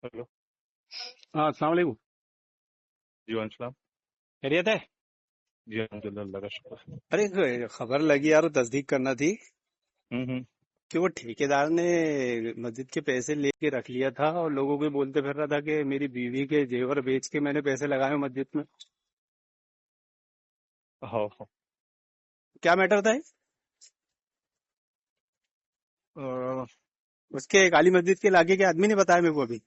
Hello. हाँ, अस्सलाम वालेकुम। जी वालेकुम सलाम। खैरियत है? जी अल्हम्दुलिल्लाह, अल्लाह का शुक्र। अरे खबर लगी यार, वो तस्दीक करना थी हम्म। कि वो ठेकेदार ने मस्जिद के पैसे लेके रख लिया था और लोगों को बोलते फिर रहा था कि मेरी बीवी के जेवर बेच के मैंने पैसे लगाए हैं मस्जिद में। हाँ हाँ। क्या मैटर था ये? अ, उसके काली मस्जिद के इलाके के आदमी ने बताया मेरे को अभी।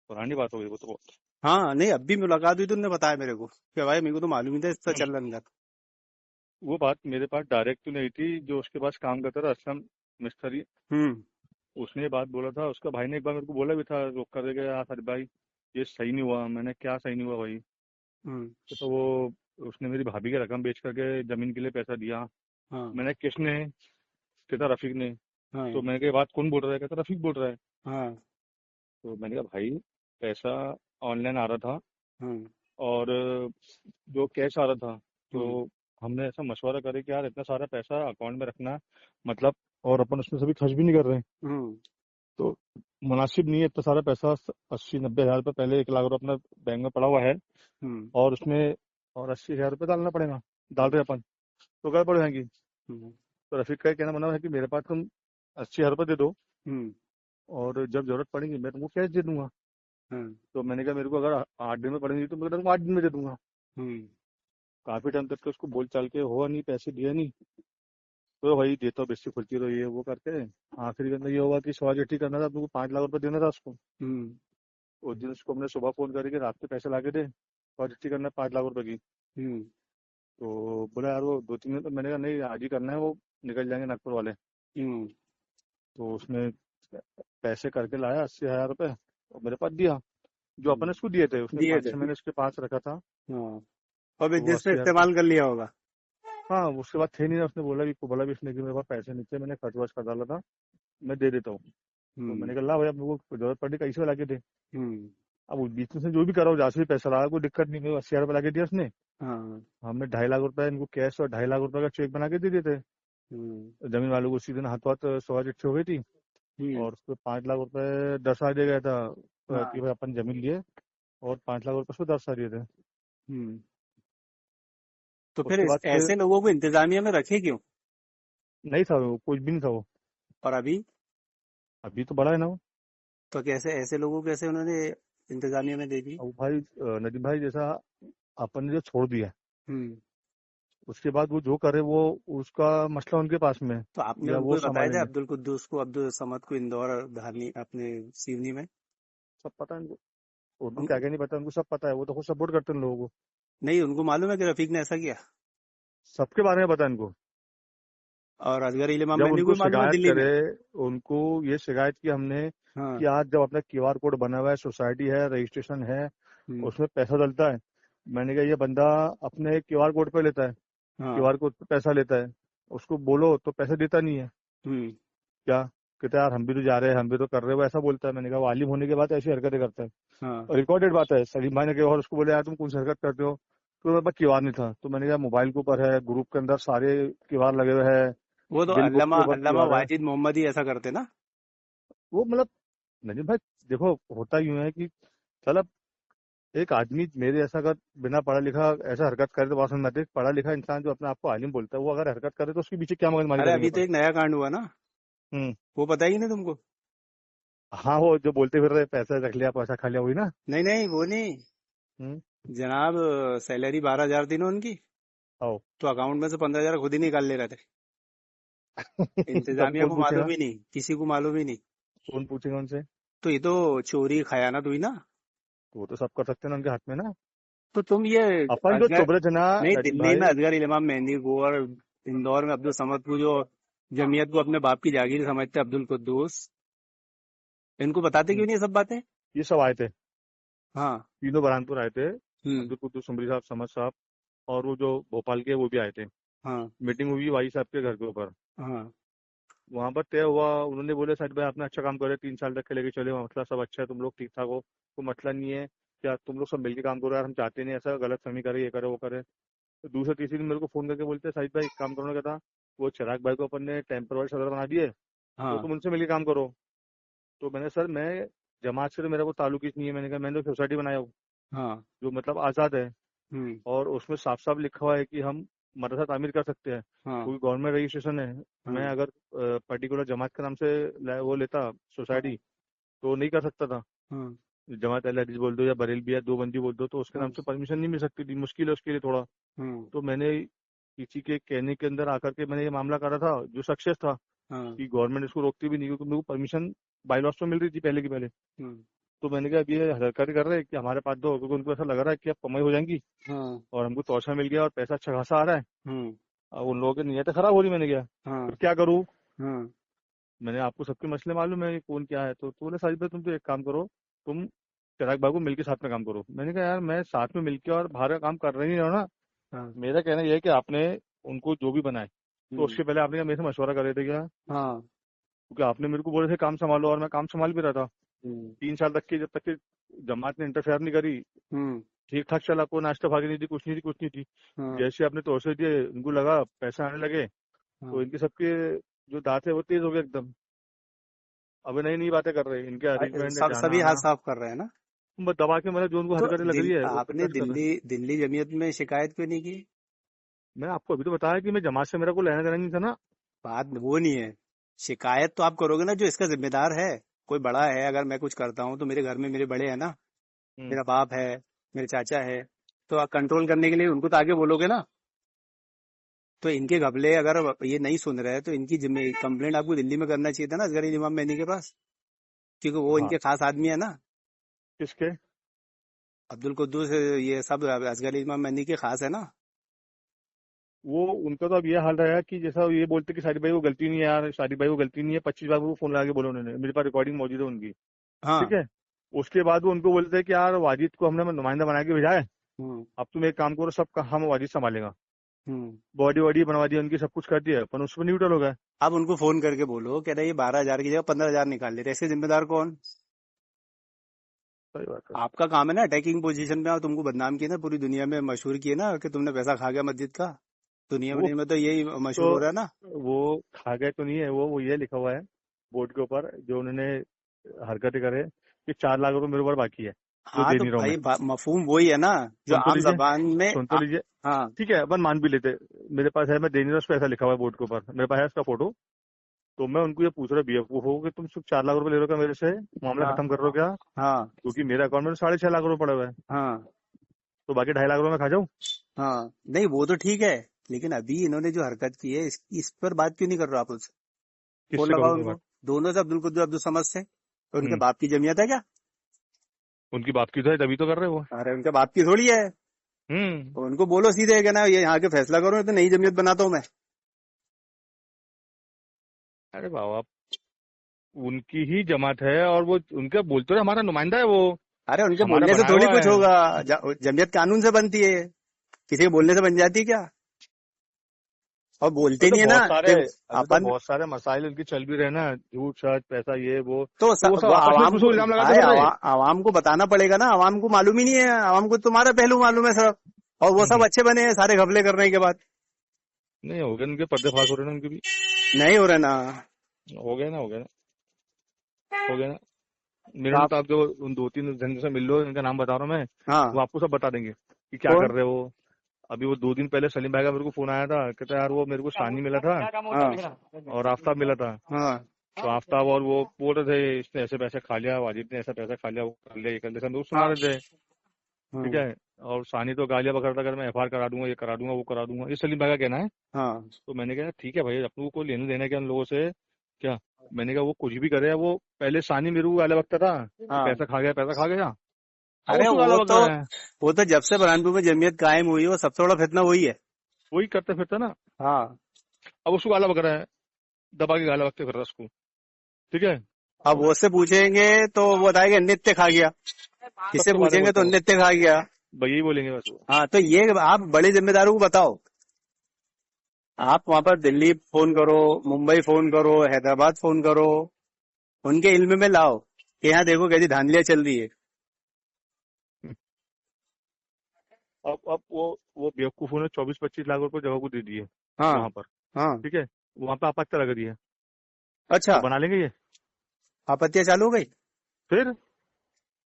पुरानी बात हो गई वो तो बहुत। हाँ नहीं, अभी मुलाकात हुई तो उन्होंने बताया मेरे को कि भाई मेरे को तो मालूम ही था इसका हम्म, चल रहा था। वो बात मेरे पास डायरेक्ट तो नहीं थी। जो उसके पास काम करता था असलम मिस्त्री, हम्म। उसने ये बात बोला था। उसका भाई ने एक बार मेरे को बोला भी था रोक कर देगा यार सर भाई, ये सही नहीं हुआ। मैंने क्या सही नहीं हुआ भाई? हम्म। तो वो उसने मेरी भाभी की रकम बेच करके जमीन के लिए पैसा दिया। हाँ। मैंने किसने? कहता रफीक ने। तो हाँ। मैंने कहा "ये बात कौन बोल रहा है?" कहता रफीक बोल रहा है। हाँ। तो मैंने कहा भाई, पैसा ऑनलाइन आ रहा था हम्म। और जो कैश आ रहा था। हम्म। तो हमने ऐसा मशवरा करे कि यार इतना सारा पैसा अकाउंट में रखना मतलब, और अपन उसमें से भी खर्च भी नहीं कर रहे हैं। हम्म। तो मुनासिब नहीं है इतना सारा पैसा। 80-90 हज़ार रुपये पहले 1 लाख रुपये अपना बैंक में पड़ा हुआ है, हम्म। और उसमें और 80 हज़ार रुपये डालना पड़ेगा। डाल रहे अपन तो क्या पड़ जाएंगी? हम्म। तो रफीक का ये कहना बना है कि मेरे पास तुम 80 हज़ार रुपये दे दो, हम्म। और जब जरूरत पड़ेगी मैं तुमको कैश दे दूंगा। हम्म। तो मैंने कहा मेरे को अगर 8 दिन में पड़ेंगी तो मैं तुमको 8 दिन में दे दूंगा। हम्म। काफी टाइम तक के उसको बोल चाल के हुआ नहीं, पैसे दिया नहीं। तो भाई देता हूँ, बेस्ती खुलती रही है वो करके। आखिरी के अंदर ये हुआ कि सवाल चिट्ठी करना था, तुमको 5 लाख रुपए देना था उसको। हम्म। उस दिन उसको हमने सुबह फोन करके रात के पैसे ला के दे, सवाल चिट्ठी करना है 5 लाख रुपए की। हम्म। तो बोला यार वो 2-3 दिन। तो मैंने कहा नहीं आज ही करना है, वो निकल जाएंगे नागपुर वाले। हम्म। तो उसने पैसे करके लाया 80 हज़ार रुपये और मेरे पास दिया। जो अपन हम्म। उसको दिए थे उसने दिए पाँच थे। छह महीने उसके पास रखा था। हाँ। और तो वो बिजनेस में 80 हज़ार। इस्तेमाल कर लिया होगा। हाँ, उसके बाद थे नहीं ना। उसने बोला भी उसने कि मेरे पास पैसे नहीं थे, मैंने खर्च वर्च कर डाला था, मैं दे देता हूँ। तो मैंने हम्म। कहा ला भाई, अब मेरे को जरूरत पड़ी कैसे ला के दे। हम्म। अब उस बीच में से जो भी करा हो, जहाँ से भी पैसा लगा, कोई दिक्कत नहीं। मेरे 80 हज़ार रुपये ला के दिया उसने। हाँ। हमने 2.5 लाख रुपए इनको कैश और 2.5 लाख रुपए का चेक बना के दे दिए थे। हम्म। जमीन वालों को उसी दिन हाथ हाथ सवा चिट्ठी हो गई थी। हम्म। और उसको 5 लाख रुपए दर्शा दिया गया था कि हाँ। भाई अपन जमीन लिए, और 5 लाख रुपए उसको दर्शा दिए थे। हम्म। तो फिर उसके बाद फिर ऐसे लोगों को इंतजामिया में रखे क्यों? नहीं था वो, कुछ भी नहीं था वो। और अभी? अभी तो बड़ा है ना वो। तो कैसे ऐसे लोगों को कैसे उन्होंने इंतजामिया में दे दी? अब भाई नदीम भाई, जैसा अपन ने जो छोड़ दिया, हम्म। उसके बाद वो जो करे वो उसका मसला उनके पास में है, तो आपने या उनको वो ही बताया था, संभालेंगे। अब्दुल कुद्दूस को, अब्दुल समद को, इंदौर धारनी अपने सीवनी में। सब पता है उनको। उनको क्या उन, क्या नहीं पता, उनको सब पता है। वो तो खुद सपोर्ट करते हैं उन लोगों को। नहीं, उनको मालूम है कि रफीक ने ऐसा किया। सबके बारे में पता है इनको। और असगर इमाम जब मेहंदी को उनको भी मालूम है शिकायत दिल्ली करे, में। उनको ये शिकायत की हमने हाँ। कि आज जब अपना क्यूआर कोड बना हुआ है, सोसाइटी है, रजिस्ट्रेशन है, हम्म। उसमें पैसा डलता है। मैंने कहा ये बंदा अपने क्यूआर कोड पे लेता है, हाँ। क्यूआर कोड पे पैसा लेता है, उसको बोलो तो पैसा देता नहीं है। हम्म। क्या कहते हैं यार, हम भी तो जा रहे हैं, हम भी तो कर रहे हैं, वो ऐसा बोलता है। मैंने कहा वो आलिम होने के बाद ऐसी हरकतें करता है। हाँ। और रिकॉर्डेड बात है। सलीम भाई ने कहा और उसको बोले यार तुम कौन सी हरकत करते हो, तो मेरे पास क्यूआर नहीं था। तो मैंने कहा मोबाइल के ऊपर है, ग्रुप के अंदर सारे क्यूआर लगे हुए हैं, वो तो बिल बुक अल्लामा के ऊपर अल्लामा क्यूआर है। वाजिद मोहम्मद ही ऐसा करते ना। वो मतलब नजीब भाई, देखो होता यूं है कि चल, एक आदमी मेरे ऐसा अगर बिना पढ़ा लिखा ऐसा हरकत करे तो बात समझ में आती है। पढ़ा लिखा इंसान जो अपने आप को आलिम बोलता है, वो अगर हरकत करे तो उसके पीछे क्या मगजमारी अरे करेंगे अभी तो अपन। एक नया कांड हुआ ना, हम्म। वो पता ही नहीं तुमको? हाँ, वो जो बोलते फिर रहे पैसा रख लिया, पैसा खा लिया, हुई ना। नहीं नहीं, वो नहीं। हम्म। जनाब, सैलरी 12,000 थी ना उनकी, आओ। तो अकाउंट में से 15,000 खुद ही निकाल ले रहे थे। तो अब इंतजामिया कौन को मालूम पूछेगा? ही नहीं, किसी को मालूम ही नहीं। कौन पूछेगा उनसे? तो ये तो चोरी खयानत हुई ना। तो वो तो सब कर सकते हैं ना उनके हाथ में ना। तो तुम ये अपन जो असगर, चुभ रहे थे ना नहीं, नदीम दिल्ली में भाई। असगर इमाम मेहंदी को और इंदौर में अब्दुल समद को, जो जमीयत को अपने बाप की जागीर समझते अब्दुल कुद्दूस, इनको बताते क्यों नहीं ये सब बातें? ये सब आए थे, हाँ। तीनों बुरहानपुर आए थे। हम्म। अब्दुल कुद्दूस सुमरी साहब, समद साहब, और वो जो भोपाल के वो भी आए थे। हाँ। मीटिंग हुई वाई साहब के घर के ऊपर। हाँ। वहां पर तय हुआ, उन्होंने बोले साइड भाई आपने अच्छा काम करे, 3 साल तक के लेके चले, मसला सब अच्छा है, तुम लोग ठीक ठाक हो, कोई मसला नहीं है। क्या तुम लोग सब मिलके काम करो यार, हम चाहते नहीं ऐसा गलत फहमी करे, ये करे वो करे। तो दूसरे तीसरे दिन मेरे को फोन करके बोलते साहिद भाई एक काम करो ना, कहता वो चिराग भाई को अपन ने टेम्पर वाइज सदर बना दिए, तो हाँ। तुम उनसे मिलके काम करो। तो मैंने सर मैं जमात से तो मेरा को ताल्लुक ही नहीं है। मैंने कहा मैंने तो सोसाइटी बनाया हूँ हाँ। जो मतलब आज़ाद है, हम्म। और उसमें साफ साफ लिखा हुआ है कि हम मदरसा तामीर कर सकते हैं। हाँ। कोई गवर्नमेंट रजिस्ट्रेशन है। मैं हाँ। अगर पर्टिकुलर जमात के नाम से वो लेता हाँ। सोसाइटी, तो नहीं कर सकता था। हाँ। जमात अहले हदीस बोल दो या बरेलवी या दो बंदी बोल दो, तो उसके हाँ। नाम से परमिशन नहीं मिल सकती थी, मुश्किल है उसके लिए थोड़ा। हम्म। तो मैंने किसी के कहने के अंदर आकर के मैंने ये मामला करा था, जो सक्सेस था हाँ। कि गवर्नमेंट इसको रोकती भी नहीं, क्योंकि मेरे को परमिशन बाई लॉस में मिल रही थी पहले की पहले। हम्म। तो मैंने कहा अब ये हरकत कर रहे हैं कि हमारे पास दो, क्योंकि उनको ऐसा लग रहा है कि अब कमाई हो जाएंगी हाँ। और हमको तोशा मिल गया और पैसा अच्छा खासा आ रहा है। हम्म। अब उन लोगों की नीयत खराब हो रही। मैंने कहा हाँ। फिर क्या करूँ। हाँ। मैंने आपको सबके मसले मालूम है, ये कौन क्या है। तो बोले साजिद भाई तुम तो एक काम करो, तुम चिराग बाबू मिलके साथ में काम करो। मैंने कहा यार मैं साथ में मिलके और बाहर का काम कर रही नहीं हूँ ना। हाँ। मेरा कहना यह है कि आपने उनको जो भी बनाए, तो हम्म। उसके पहले आपने क्या मेरे से मशवरा कर रहे थे क्या? हाँ। क्योंकि आपने मेरे को बोले थे काम संभालो, और मैं काम संभाल भी रहा था हम्म। 3 साल तक की, जब तक कि जमात ने इंटरफेयर नहीं करी। हम्म। ठीक ठाक चला, कोई नाश्ता भागी नहीं थी, कुछ नहीं थी, कुछ नहीं थी। हाँ। जैसे आपने तोड़े दिए, इनको लगा पैसे आने लगे, तो हाँ। इनके सबके जो दांत है वो तेज हो गए एकदम। अब नई नई बातें कर रहे हैं, इनके अरेंजमेंट है सब जाना सभी हाथ आना। साफ कर रहे हैं ना। बस दबा के मतलब जो उनको तो हरकतें लग रही है वो आपने प्रोटेस्ट कर रहे हैं। दिल्ली दिल्ली जमीयत में शिकायत क्यों नहीं की? मैंने आपको अभी तो बताया कि मैं जमात से मेरा कोई लेना देना नहीं था ना। बात वो नहीं है। शिकायत तो आप करोगे ना जो इसका जिम्मेदार है। कोई बड़ा है, अगर मैं कुछ करता हूँ तो मेरे घर में मेरे बड़े हैं ना। हम्म। मेरा बाप है, मेरे चाचा है। तो आप कंट्रोल करने के लिए उनको तो आगे बोलोगे ना। तो इनके घपले अगर ये नहीं सुन रहे हैं तो इनकी जिम्मे कंप्लेंट आपको दिल्ली में करना चाहिए था ना, असगर इमाम मेहदी के पास। क्योंकि वो हाँ। इनके खास आदमी है ना। किसके? अब्दुल कुद्दूस, ये सब असगर इमाम मेहदी के खास है ना। वो उनका तो अब ये हाल रहा है कि जैसा ये बोलते कि शादी भाई को गलती नहीं है यार, शादी भाई को गलती नहीं है, 25 बार वो फोन लगा के बोला उन्होंने, मेरे पास रिकॉर्डिंग मौजूद है उनकी। ठीक हाँ। है। उसके बाद वो उनको बोलते हैं कि यार वाजिद को हमने नुमाइंदा बना के भेजा है, हम्म। अब तुम एक काम करो, सब हम वाजिद संभालेगा। हम्म। बॉडी वॉडी बनवा दी उनकी, सब कुछ कर दिया, पर उसमें न्यूट्रल हो गए। आप उनको फोन करके बोलो कह रहे ये 12,000 की जगह 15,000 निकाल ले रहे, इसके जिम्मेदार कौन? सही बात है। आपका काम है ना अटैकिंग पोजीशन में, और तुमको बदनाम किया ना, पूरी दुनिया में मशहूर किया ना कि तुमने पैसा खा गया मस्जिद का। दुनिया वो में तो यही तो मशहूर हो रहा है ना। वो खा गए तो नहीं है, वो ये लिखा हुआ है बोर्ड के ऊपर जो उन्होंने हरकतें करे, कि 4 लाख रुपए मेरे ऊपर बाकी है जो हाँ दे तो नहीं रहा हूँ मैं। भाई मफहूम वही है ना जो सुन तो आम लीजिए, जबान में सुन तो लीजिए। हाँ। ठीक है, अपन मान भी लेते, मेरे पास है, मैं दे नहीं रहा, उस पर ऐसा लिखा हुआ है बोर्ड के ऊपर, मेरे पास है उसका फोटो। तो मैं उनको ये पूछ रहा बेवकूफ हो कि तुम सिर्फ 4 लाख रुपए ले रहे हो क्या मेरे से, मामला हाँ। खत्म कर रहे हो क्या? हाँ। क्योंकि मेरे अकाउंट में तो 6.5 लाख रुपए पड़े हुए हैं, हाँ। तो बाकी 2.5 लाख रुपए मैं खा जाऊँ? हाँ नहीं वो तो ठीक है। लेकिन अभी इन्होंने जो हरकत की है इस पर बात क्यों नहीं कर रहे हो आप उनसे? फोन किससे लगाओ करूंगा बात? उनको। दोनों से, अब्दुल कुद्दूस अब्दुल समद से। तो उनके हम्म। बाप की जमीयत है क्या? उनकी बाप की तो है, तभी तो कर रहे हो वो। अरे उनके बाप की थोड़ी है। हम्म। तो उनको बोलो सीधे कि ना ये यहाँ के फैसला करो, नहीं तो नई जमीयत बनाता हूँ मैं। अरे बाबा, उनकी ही जमात है और वो उनके बोलते रहे हमारा नुमाइंदा है वो, अरे उनके हमारा बोलने से बनाया थोड़ी हुआ कुछ है। होगा। जमीयत कानून से बनती है। किसी के बोलने से बन जाती है क्या? और बोलते अभी तो नहीं है ना। बहुत सारे देखो अभी तो अपन बहुत सारे मसाइल उनकी चल भी रहे हैं ना, झूठ सच पैसा ये वो। तो तो वो सब वो आपस में एक आवाम दूसरे को को इल्जाम लगाते भाई फिर रहे। आवाम को बताना पड़ेगा ना। आवाम को मालूम ही नहीं है, आवाम को तुम्हारा पहलू मालूम है सब। और वो सब हम्म। अच्छे बने हैं सारे घपले करने के बाद। नहीं हो गए उनके पर्दे फाश हो रहे हैं ना, उनके भी नहीं हो रहे ना। हो गए ना, हो गए ना, हो गए ना। मेरे ने आप तो आप जो उन 2-3 जन से मिल लो, इनका नाम बता रहा हूँ मैं, वो हाँ। आपको सब बता देंगे कि क्या कौन? कर रहे हो। अभी वो 2 दिन पहले सलीम भाई का मेरे को फोन आया था, कहता यार वो मेरे को सानी मिला था हाँ। और आफ्ताब मिला था। हाँ। तो आफ्ताब और वो बोल रहे थे इसने ऐसे पैसे खा लिया, वाजिद ने ऐसा पैसा खा लिया, वो कर लिया, ये कर लिया, सब लोग सुना हाँ। रहे थे। ठीक हाँ। है। और सानी तो गालियां बकरता कर मैं एफआईआर करा दूंगा, ये करा दूंगा, वो करा दूंगा, ये सलीम भाई का कहना है। हाँ। तो मैंने कहा ठीक है भाई, अपने को कोई लेने देना क्या उन लोगों से क्या? मैंने कहा वो कुछ भी करे, वो पहले सानी मेरे को गालियां बकता था कि हाँ। पैसा खा गया, पैसा खा गया। अब अरे उसको गाला बक रहा है, वो तो जब से बुरहानपुर में जमीयत कायम हुई है वो सबसे बड़ा फितना वही है। वही करते फिरता ना। हाँ। अब उसको गाला बक रहा है, दबा के गाला बकते फिर रहा है उसको। ठीक है। अब वो से पूछेंगे तो वो बताएगा नित्य खा गया। सब किससे तो बातें पूछेंगे बोलता तो हूँ, नित्य खा गया। भाई यही बोलेंगे बस वो। हाँ तो ये आप बड़े जिम्मेदारों को बताओ। आप वहां पर दिल्ली फोन करो, मुंबई फोन करो, हैदराबाद फोन करो। उनके इल्म में लाओ कि यहाँ देखो कैसी धांधलियां चल रही है। अब वो बेवकूफों ने 24-25 लाख रुपए जगह को दे दिए हाँ। वहां पर। हाँ। ठीक है। वहां पे आपत्ति लग रही है, अच्छा। तो बना लेंगे ये आपत्तियां चालू हो गई। फिर।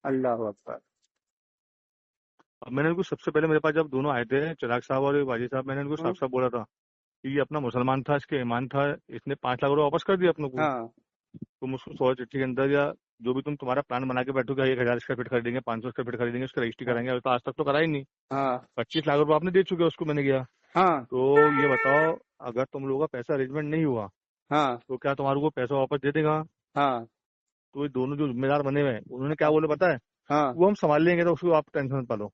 अल्लाह अकबर। अब मैंने इनको सबसे पहले, मेरे पास जब दोनों आए थे चिराग साहब और ये बाजी साहब, मैंने इनको हम्म, साफ साफ बोला था कि ये अपना मुसलमान था, इसके ईमान था, इसने 5 लाख रुपए वापस कर दिया अपने को। हाँ तुम उसको 100 चिट्ठी के अंदर, या जो भी तुम तुम्हारा प्लान बना के बैठोगे, 1,000 स्क्वायर फीट खरीदेंगे, 500 स्क्वायर फीट खरीदेंगे, उसका रजिस्ट्री हाँ कराएंगे, अभी तो आज तक तो करा ही नहीं। हाँ 25 लाख रुपए आपने दे चुके हो उसको, मैंने किया। हाँ तो ये बताओ, अगर तुम लोगों का पैसा अरेंजमेंट नहीं हुआ हाँ तो क्या तुम्हारे को पैसा वापस दे देगा? हाँ तो ये दोनों जो जिम्मेदार बने हुए हैं, उन्होंने क्या बोले पता है? हाँ वो हम संभाल लेंगे, तो उसको आप टेंशन मत पालो।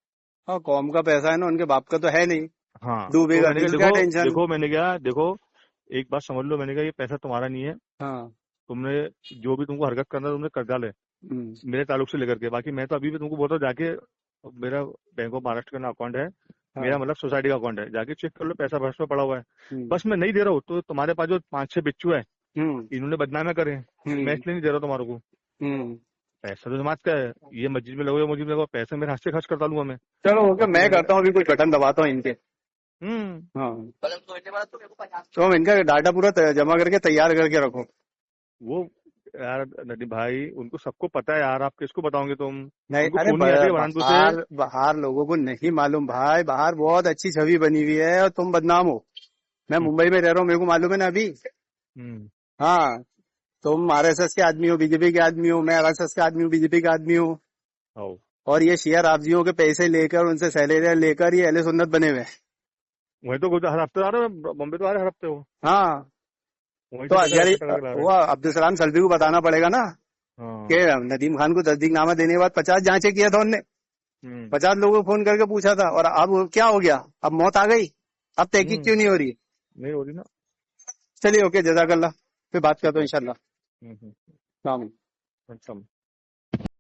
हाँ, कौम का पैसा है ना, उनके बाप का तो है नहीं। हाँ, तो डूबेगा मैंने कहा दिल, क्या देखो, टेंशन। मैंने कहा देखो, एक बात समझ लो, मैंने कहा ये पैसा तुम्हारा नहीं है। हाँ तुमने जो भी तुमको हरकत करना है, तुमने कर डाले हम्म, मेरे ताल्लुक से लेकर के। बाकी मैं तो अभी भी तुमको बोलता हूँ, जाके मेरा बैंक ऑफ महाराष्ट्र का अकाउंट है, मेरा हाँ मतलब सोसाइटी का अकाउंट है, जाके चेक कर लो, पैसा बस में पड़ा हुआ है। हम्म बस मैं नहीं दे रहा हूँ तो तुम्हारे पास जो 5-6 बिच्चू है, हम्म इन्होंने बदनाम करे, मैं हम्म इसलिए नहीं दे रहा तुम्हारे को। हम्म। पैसा तो नमाज का है, ये मस्जिद में लगो या मस्जिद में लगो, पैसे मेरे हाथ से खर्च करता लूंगा मैं। चलो ओके, और तुम मैं मैंने करता हूँ अभी, कुछ बटन दबाता हूँ इनके। हम्म हाँ, तो हम इनका डाटा पूरा जमा करके तैयार करके रखो। वो यार नदीम भाई, उनको सबको पता है यार, आप किसको बताओगे तुम? नहीं, उनको अरे फोन नहीं आते वाराणसी से। बाहर बाहर लोगों को नहीं मालूम भाई, बाहर बहुत अच्छी छवि बनी हुई है और तुम बदनाम हो। मैं हम्म मुंबई में रह रहा हूँ, मेरे को मालूम है ना अभी। हम्म, हाँ, तुम आरएसएस के आदमी हो, बीजेपी के आदमी हो, मैं आरएसएस का आदमी हूँ, बीजेपी का आदमी हूँ। आओ। और ये शिया राफजियों के पैसे लेकर, उनसे सैलरी लेकर ये अहले सुन्नत बने हुए हैं। वही तो हर हफ्ते आ रहे हो, बॉम्बे तो आ रहे हर हफ्ते हो, हाँ, वहीं तो से पैसा यार इकट्ठा करके ला रहे वो अब्दुल सलाम सल्फी को बताना पड़ेगा ना हैं। कि हाँ। नदीम खान को तस्दीकनामा देने के बाद 50 जांचें किया था उनने। हम्म 50 लोगों को फोन करके पूछा था, और अब क्या हो गया, अब मौत आ गई, अब तहकीक हम्म क्यों नहीं हो रही। नहीं हो रही ना। चलिए ओके, जजाकल्ला, फिर बात करते ठीक हो है। इंशाल्लाह। हम्म हम्म, सलाम। अच्छा।